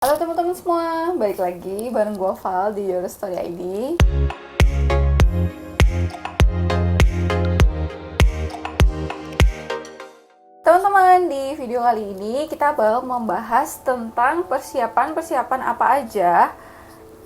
Halo teman-teman semua, balik lagi bareng gue Val di Your Story ID. Teman-teman, di video kali ini kita bakal membahas tentang persiapan apa aja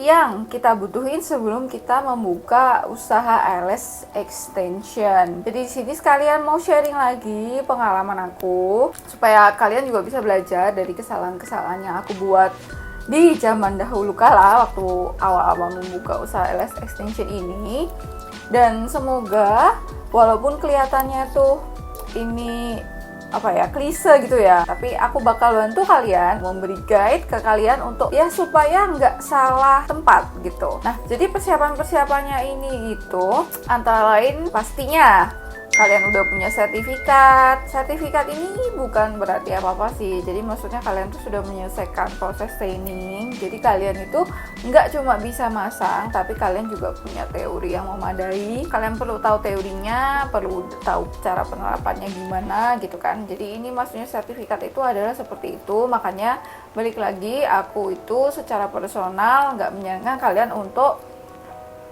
yang kita butuhin sebelum kita membuka usaha ALS Extension. Jadi di sini sekalian mau sharing lagi pengalaman aku supaya kalian juga bisa belajar dari kesalahan-kesalahan yang aku buat di zaman dahulu kala waktu awal-awal membuka usaha ALS Extension ini. Dan semoga walaupun kelihatannya tuh ini klise gitu ya, tapi aku bakal bantu kalian, memberi guide ke kalian untuk ya supaya nggak salah tempat gitu. Nah, jadi persiapannya ini itu antara lain pastinya kalian udah punya sertifikat ini bukan berarti apa-apa sih. Jadi maksudnya kalian tuh sudah menyelesaikan proses training, jadi kalian itu nggak cuma bisa masang, tapi kalian juga punya teori yang memadai. Kalian perlu tahu teorinya, perlu tahu cara penerapannya gimana gitu kan. Jadi ini maksudnya sertifikat itu adalah seperti itu. Makanya balik lagi, aku itu secara personal nggak menyarankan kalian untuk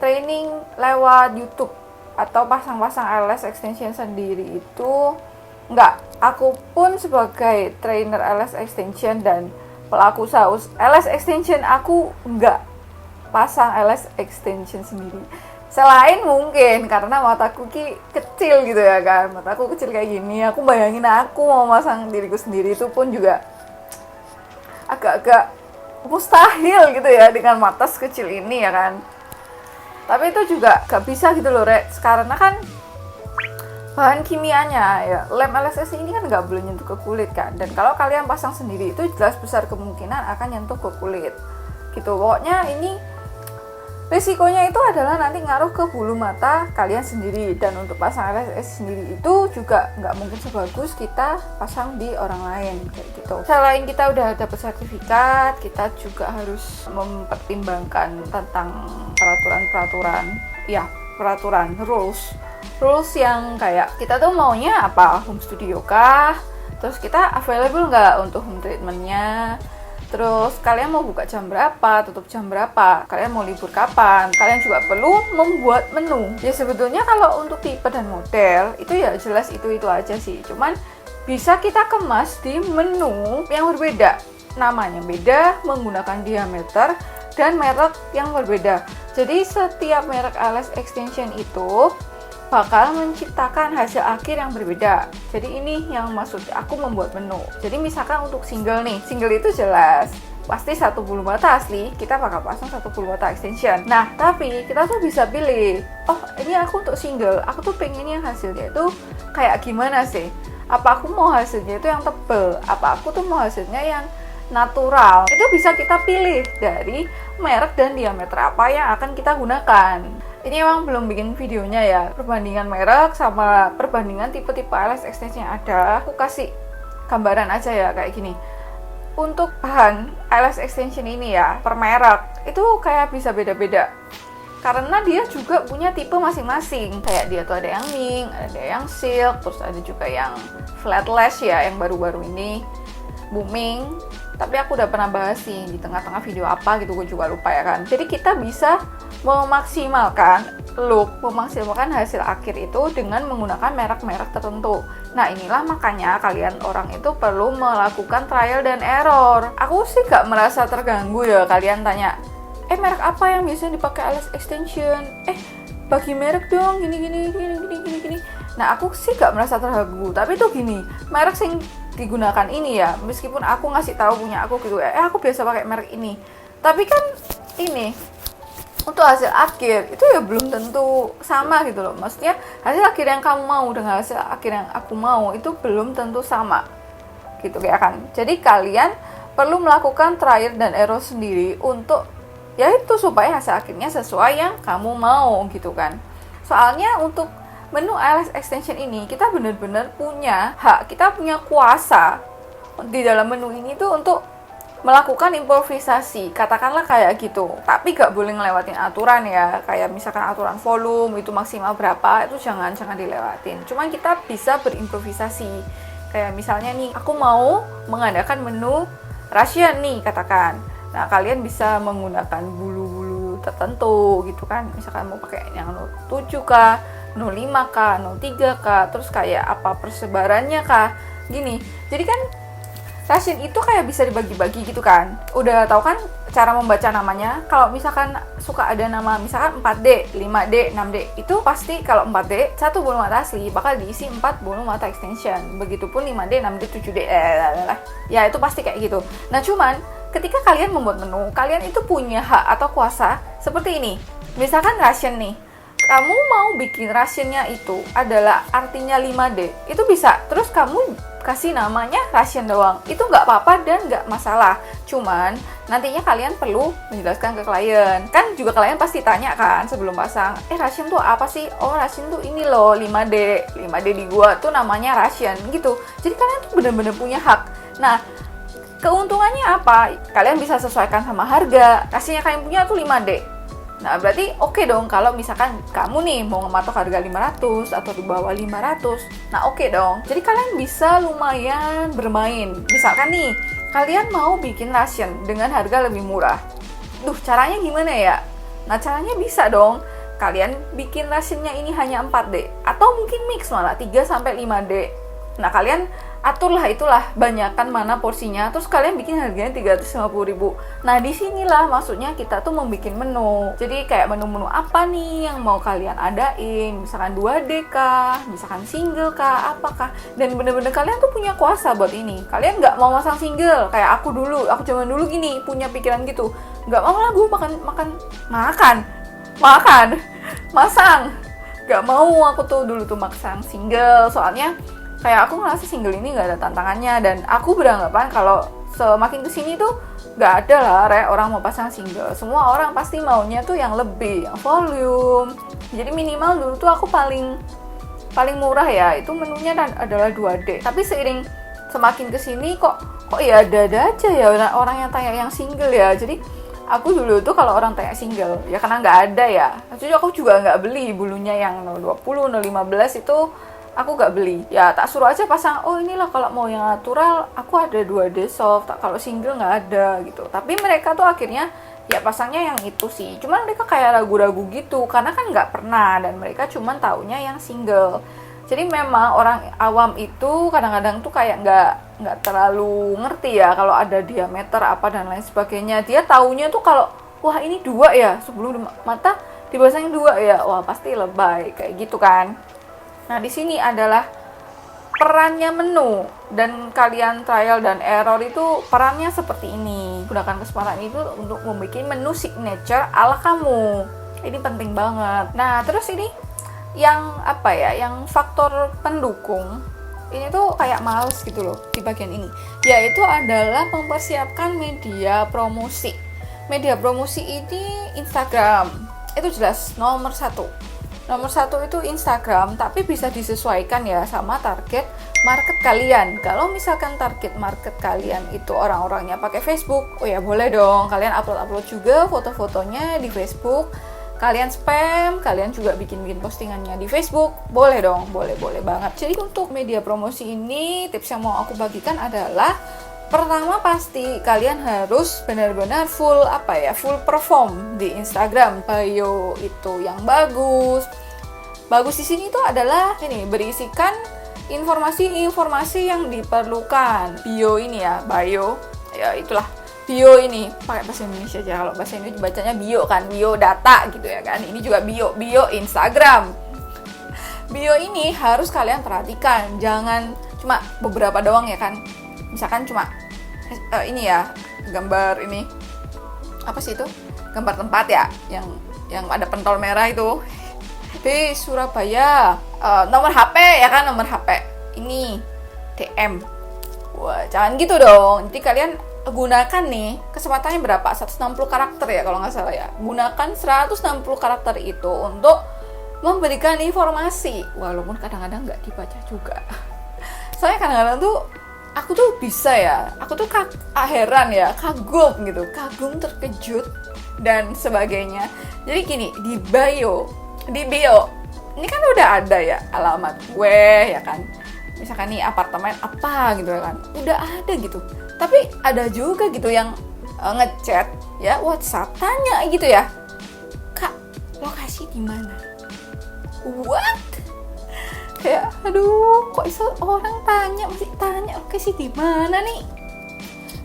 training lewat YouTube atau pasang-pasang ALS Extension sendiri itu enggak. Aku pun sebagai trainer ALS Extension dan pelaku usaha ALS Extension, aku enggak pasang ALS Extension sendiri. Selain mungkin karena mataku kecil gitu ya kan, mataku kecil kayak gini, aku bayangin aku mau masang diriku sendiri itu pun juga agak-agak mustahil gitu ya dengan mata sekecil ini ya kan. Tapi itu juga gak bisa gitu loh, Rek. Karena kan bahan kimianya ya, lem LSS ini kan gak boleh nyentuh ke kulit kan. Dan kalau kalian pasang sendiri itu jelas besar kemungkinan akan nyentuh ke kulit gitu. Pokoknya ini risikonya itu adalah nanti ngaruh ke bulu mata kalian sendiri. Dan untuk pasang LSS sendiri itu juga nggak mungkin sebagus kita pasang di orang lain kayak gitu. Selain kita udah dapat sertifikat, kita juga harus mempertimbangkan tentang peraturan rules yang kayak kita tuh maunya apa, home studio kah, terus kita available nggak untuk home treatmentnya. Terus kalian mau buka jam berapa, tutup jam berapa, kalian mau libur kapan. Kalian juga perlu membuat menu. Ya sebetulnya kalau untuk tipe dan model itu ya jelas itu aja sih. Cuman bisa kita kemas di menu yang berbeda. Namanya beda, menggunakan diameter dan merek yang berbeda. Jadi setiap merek ALS Extension itu bakal menciptakan hasil akhir yang berbeda. Jadi ini yang maksud aku membuat menu. Jadi misalkan untuk single nih, single itu jelas pasti satu bulu mata asli, kita bakal pasang satu bulu mata extension. Nah, tapi kita tuh bisa pilih, oh ini aku untuk single, aku tuh pengen yang hasilnya itu kayak gimana sih? Apa aku mau hasilnya itu yang tebel? Apa aku tuh mau hasilnya yang natural? Itu bisa kita pilih dari merek dan diameter apa yang akan kita gunakan. Ini emang belum bikin videonya ya, perbandingan merek sama perbandingan tipe-tipe ALS Extension yang ada. Aku kasih gambaran aja ya kayak gini. Untuk bahan ALS Extension ini ya, per merek itu kayak bisa beda-beda. Karena dia juga punya tipe masing-masing. Kayak dia tuh ada yang mink, ada yang silk, terus ada juga yang flat lash ya, yang baru-baru ini booming. Tapi aku udah pernah bahas sih di tengah-tengah video apa gitu, gue juga lupa ya kan. Jadi kita bisa memaksimalkan hasil akhir itu dengan menggunakan merek-merek tertentu. Nah inilah makanya kalian orang itu perlu melakukan trial dan error. Aku sih gak merasa terganggu ya kalian tanya, merek apa yang biasanya dipakai ALS Extension? Bagi merek dong, gini. Nah aku sih gak merasa terganggu. Tapi tuh gini, merek yang digunakan ini ya, meskipun aku ngasih tahu punya aku gitu, aku biasa pakai merek ini. Tapi kan ini untuk hasil akhir itu ya belum tentu sama gitu loh. Maksudnya hasil akhir yang kamu mau dengan hasil akhir yang aku mau itu belum tentu sama gitu ya kan. Jadi kalian perlu melakukan trial dan error sendiri untuk ya itu supaya hasil akhirnya sesuai yang kamu mau gitu kan. Soalnya untuk menu ALS Extension ini kita benar-benar punya hak, kita punya kuasa di dalam menu ini tuh untuk melakukan improvisasi, katakanlah kayak gitu. Tapi gak boleh ngelewatin aturan ya, kayak misalkan aturan volume itu maksimal berapa, itu jangan dilewatin. Cuman kita bisa berimprovisasi. Kayak misalnya nih, aku mau mengadakan menu ration nih katakan. Nah kalian bisa menggunakan bulu-bulu tertentu gitu kan, misalkan mau pakai yang 07 kah, 05 kah, 03 kah, terus kayak apa persebarannya kah, gini. Jadi kan ration itu kayak bisa dibagi-bagi gitu kan. Udah tahu kan cara membaca namanya. Kalau misalkan suka ada nama misalkan 4D, 5D, 6D, itu pasti kalau 4D satu bulu mata asli bakal diisi 4 bulu mata extension. Begitupun 5D, 6D, 7D. Ya itu pasti kayak gitu. Nah cuman ketika kalian membuat menu, kalian itu punya hak atau kuasa seperti ini. Misalkan ration nih, kamu mau bikin rationnya itu adalah artinya 5D, itu bisa. Terus kamu kasih namanya ration doang, itu nggak apa-apa dan nggak masalah. Cuman nantinya kalian perlu menjelaskan ke klien. Kan juga klien pasti tanya kan sebelum pasang, ration tuh apa sih? Oh ration tuh ini loh 5D, 5D di gua tuh namanya ration gitu. Jadi kalian tuh bener-bener punya hak. Nah keuntungannya apa? Kalian bisa sesuaikan sama harga. Kasihnya kalian punya tuh 5D. Nah berarti oke dong kalau misalkan kamu nih mau ngematok harga 500 atau di bawah 500. Nah oke dong. Jadi kalian bisa lumayan bermain. Misalkan nih kalian mau bikin ration dengan harga lebih murah. Caranya gimana ya? Nah caranya bisa dong. Kalian bikin rationnya ini hanya 4D atau mungkin mix malah 3-5D. Nah kalian aturlah itulah banyakkan mana porsinya, terus kalian bikin harganya 350.000. Nah disinilah maksudnya kita tuh membuat menu. Jadi kayak menu-menu apa nih yang mau kalian adain, misalkan 2D kah, misalkan single kah, apakah. Dan bener-bener kalian tuh punya kuasa buat ini. Kalian nggak mau masang single kayak aku zaman dulu gini punya pikiran gitu. Nggak mau lah gue masang. Nggak mau aku tuh dulu tuh masang single, soalnya kayak aku ngerasa single ini nggak ada tantangannya, dan aku beranggapan kalau semakin kesini tuh nggak ada lah orang mau pasang single. Semua orang pasti maunya tuh yang lebih, yang volume. Jadi minimal dulu tuh aku paling murah ya itu menunya adalah 2D. Tapi seiring semakin kesini kok ya ada aja ya orang yang tanya yang single ya. Jadi aku dulu tuh kalau orang tanya single ya karena nggak ada ya. Jadi aku juga nggak beli bulunya yang 020, 015 itu. Aku gak beli, ya tak suruh aja pasang, oh inilah kalau mau yang natural aku ada 2D soft, kalau single gak ada gitu. Tapi mereka tuh akhirnya ya pasangnya yang itu sih, cuman mereka kayak ragu-ragu gitu karena kan gak pernah, dan mereka cuman taunya yang single. Jadi memang orang awam itu kadang-kadang tuh kayak nggak terlalu ngerti ya kalau ada diameter apa dan lain sebagainya. Dia taunya tuh kalau wah ini 2 ya, sebelum mata dipasangin 2 ya, wah pasti lebay kayak gitu kan. Nah, di sini adalah perannya menu, dan kalian trial dan error itu perannya seperti ini. Gunakan kesempatan itu untuk membuat menu signature ala kamu. Ini penting banget. Nah, terus ini yang apa ya? Yang faktor pendukung. Ini tuh kayak males gitu loh di bagian ini. Yaitu adalah mempersiapkan media promosi. Media promosi ini Instagram. Itu jelas nomor 1. Nomor 1 itu Instagram, tapi bisa disesuaikan ya sama target market kalian. Kalau misalkan target market kalian itu orang-orangnya pakai Facebook, oh ya boleh dong, kalian upload juga foto-fotonya di Facebook. Kalian spam, kalian juga bikin postingannya di Facebook, boleh dong, boleh banget. Jadi untuk media promosi ini, tips yang mau aku bagikan adalah pertama pasti kalian harus benar-benar full perform di Instagram. Bio itu yang bagus di sini tuh adalah ini berisikan informasi-informasi yang diperlukan. Bio ini ya, bio ya itulah bio ini pakai bahasa Indonesia aja. Kalau bahasa Indonesia bacanya bio kan, bio data gitu ya kan. Ini juga bio Instagram. Bio ini harus kalian perhatikan, jangan cuma beberapa doang ya kan. Misalkan cuma ini ya, gambar ini apa sih itu, gambar tempat ya yang ada pentol merah itu di Surabaya, nomor HP ya kan, nomor HP ini DM. Wah jangan gitu dong. Jadi kalian gunakan nih, kesempatannya berapa, 160 karakter ya kalau nggak salah ya. Gunakan 160 karakter itu untuk memberikan informasi, walaupun kadang-kadang nggak dibaca juga. Soalnya kadang-kadang tuh aku tuh bisa ya, aku tuh heran ya, kagum, terkejut dan sebagainya. Jadi gini, di bio ini kan udah ada ya alamat gue ya kan, misalkan nih apartemen apa gitu kan, udah ada gitu. Tapi ada juga gitu yang ngechat ya, WhatsApp tanya gitu ya, Kak, lokasi di mana? What? Kayak aduh, kok iso orang masih tanya lokasi di mana nih?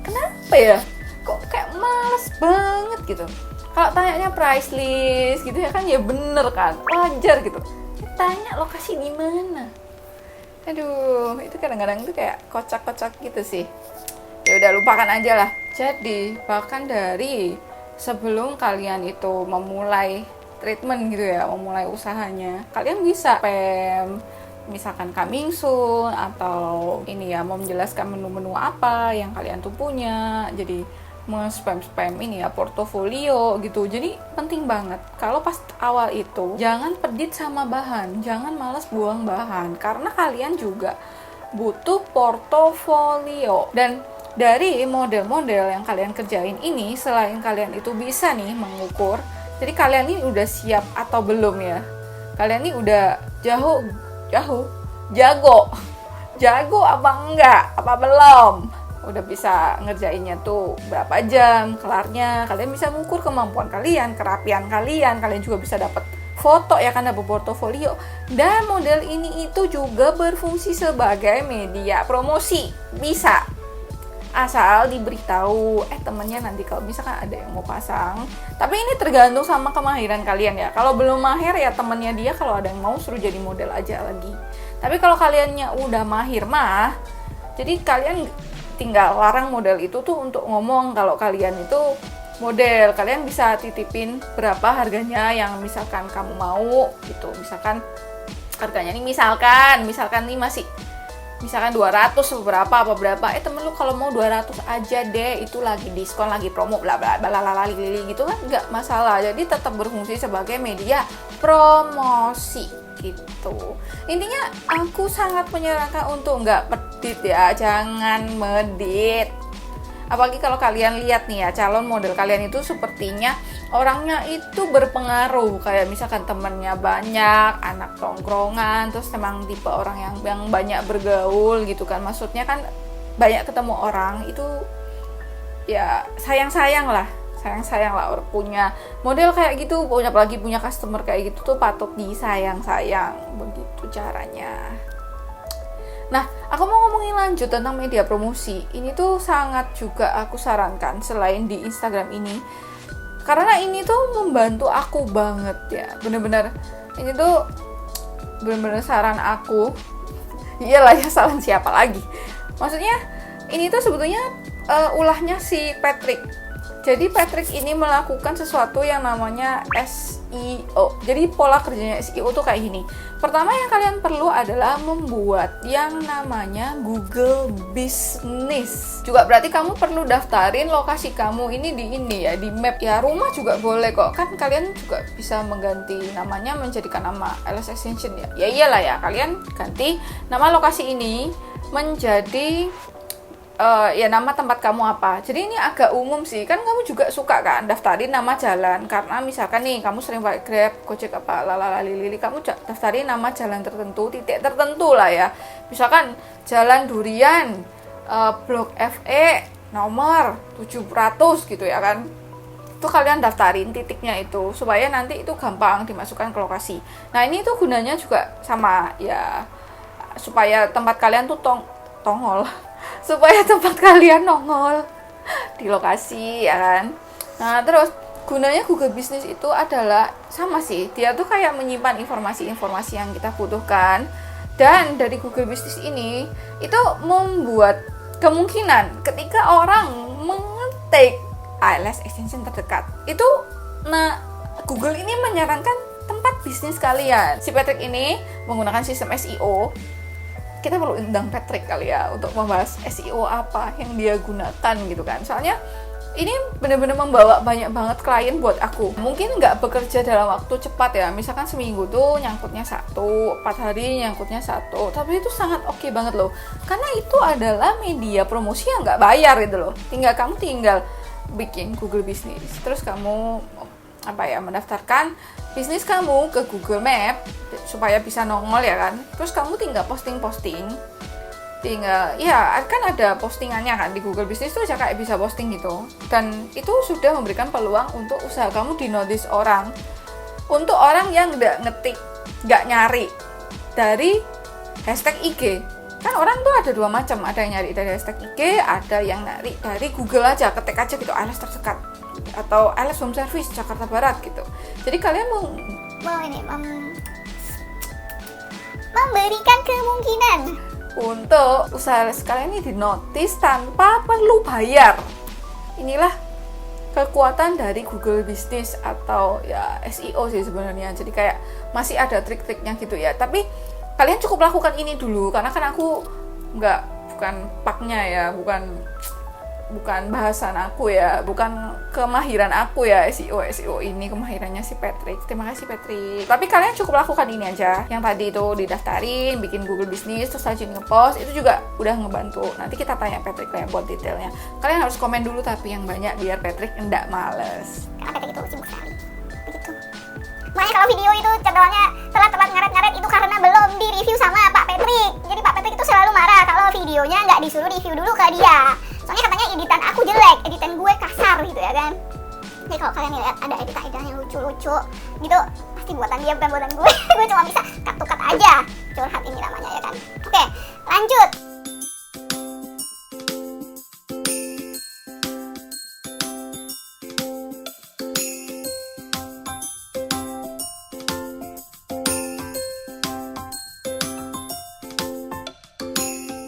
Kenapa ya? Kok kayak males banget gitu. Kalau tanyanya price list gitu ya kan, ya bener kan, wajar gitu. Tanya lokasi di mana? Aduh, itu kadang-kadang tuh kayak kocak-kocak gitu sih. Ya udah, lupakan aja lah. Jadi bahkan dari sebelum kalian itu memulai treatment gitu ya, memulai usahanya, kalian bisa spam misalkan coming soon, atau ini ya, mau menjelaskan menu-menu apa yang kalian tuh punya. Jadi spam ini ya, portofolio gitu. Jadi penting banget kalau pas awal itu jangan pedit sama bahan, jangan malas buang bahan, karena kalian juga butuh portofolio. Dan dari model-model yang kalian kerjain ini, selain kalian itu bisa nih mengukur, jadi kalian ini udah siap atau belum ya, kalian ini udah jago apa enggak, apa belum, udah bisa ngerjainnya tuh berapa jam kelarnya. Kalian bisa mengukur kemampuan kalian, kerapian kalian juga bisa dapat foto ya kan, dapat portofolio. Dan model ini itu juga berfungsi sebagai media promosi, bisa asal diberitahu temennya nanti kalau misalkan ada yang mau pasang. Tapi ini tergantung sama kemahiran kalian ya. Kalau belum mahir ya temennya dia kalau ada yang mau suruh jadi model aja lagi. Tapi kalau kaliannya udah mahir mah, jadi kalian tinggal larang model itu tuh untuk ngomong kalau kalian itu model. Kalian bisa titipin berapa harganya yang misalkan kamu mau gitu. Misalkan harganya nih misalkan nih masih misalkan 200 berapa temen lu kalau mau 200 aja deh, itu lagi diskon, lagi promo, bla bla bla lali gitu kan, nggak masalah. Jadi tetap berfungsi sebagai media promosi gitu. Intinya aku sangat menyarankan untuk nggak medit ya, jangan medit. Apalagi kalau kalian lihat nih ya, calon model kalian itu sepertinya orangnya itu berpengaruh, kayak misalkan temennya banyak, anak tongkrongan, terus emang tipe orang yang banyak bergaul gitu kan. Maksudnya kan banyak ketemu orang, itu ya sayang-sayang lah orang punya model kayak gitu, apalagi punya customer kayak gitu tuh patut disayang-sayang, begitu caranya. Nah, aku mau ngomongin lanjut tentang media promosi. Ini tuh sangat juga aku sarankan selain di Instagram ini, karena ini tuh membantu aku banget ya. Bener-bener ini tuh bener-bener saran aku. Iyalah ya, saran siapa lagi? Maksudnya ini tuh sebetulnya ulahnya si Patrick. Jadi Patrick ini melakukan sesuatu yang namanya SEO. Jadi pola kerjanya SEO tuh kayak gini. Pertama yang kalian perlu adalah membuat yang namanya Google Business. Juga berarti kamu perlu daftarin lokasi kamu ini di map ya. Rumah juga boleh kok. Kan kalian juga bisa mengganti namanya, menjadikan nama LS Extension ya. Ya iyalah ya, kalian ganti nama lokasi ini menjadi ya nama tempat kamu apa. Jadi ini agak umum sih, kan kamu juga suka kan daftarin nama jalan, karena misalkan nih kamu sering pakai Grab, Gojek apa lalalali, kamu daftarin nama jalan tertentu, titik tertentu lah ya. Misalkan Jalan Durian, Blok FE nomor 700 gitu ya kan. Itu kalian daftarin titiknya itu supaya nanti itu gampang dimasukkan ke lokasi. Nah, ini tuh gunanya juga sama ya, supaya tempat kalian tuh tongol supaya tempat kalian nongol di lokasi ya kan. Nah, terus gunanya Google Business itu adalah sama sih, dia tuh kayak menyimpan informasi-informasi yang kita butuhkan. Dan dari Google Business ini itu membuat kemungkinan ketika orang mengetik ALS extension terdekat itu, nah Google ini menyarankan tempat bisnis kalian. Si Patrick ini menggunakan sistem SEO. Kita perlu undang Patrick kali ya untuk membahas SEO apa yang dia gunakan gitu kan. Soalnya ini benar-benar membawa banyak banget klien buat aku. Mungkin nggak bekerja dalam waktu cepat ya, misalkan seminggu tuh nyangkutnya 1, 4 hari nyangkutnya 1, tapi itu sangat oke banget loh, karena itu adalah media promosi yang nggak bayar gitu loh. Kamu tinggal bikin Google Business, terus kamu mendaftarkan bisnis kamu ke Google Map supaya bisa nongol ya kan. Terus kamu tinggal posting tinggal ya kan ada postingannya kan di Google Business tuh aja kayak bisa posting gitu, dan itu sudah memberikan peluang untuk usaha kamu dinotis orang, untuk orang yang nggak nyari dari hashtag IG. Kan orang tuh ada dua macam, ada yang nyari dari hashtag IG, ada yang nyari dari Google aja, ketik aja gitu ALS tersekat atau ALS Home Service Jakarta Barat gitu. Jadi kalian memberikan kemungkinan untuk usaha les kalian ini dinotis tanpa perlu bayar. Inilah kekuatan dari Google Business atau ya SEO sih sebenarnya. Jadi kayak masih ada trik-triknya gitu ya. Tapi kalian cukup lakukan ini dulu, karena kan aku bukan paknya ya, bukan bahasan aku ya, bukan kemahiran aku ya SEO ini, kemahirannya si Patrick. Terima kasih Patrick. Tapi kalian cukup lakukan ini aja. Yang tadi itu didaftarin, bikin Google Business, terus rajin ngepost, itu juga udah ngebantu. Nanti kita tanya Patrick lah buat detailnya. Kalian harus komen dulu tapi yang banyak biar Patrick enggak males. Karena Patrick itu sibuk sekali. Begitu. Makanya kalau video itu jadwalnya telat ngaret-ngaret itu karena belum di-review sama Pak Patrick. Jadi Pak Patrick itu selalu marah kalau videonya nggak disuruh review dulu ke dia. Soalnya katanya editan aku jelek, editan gue kasar gitu ya kan. Jadi kalau kalian lihat ada editan yang lucu-lucu gitu, pasti buatan dia bukan buatan gue. Gue cuma bisa cut-to-cut aja. Curhat ini namanya ya kan. Oke, lanjut.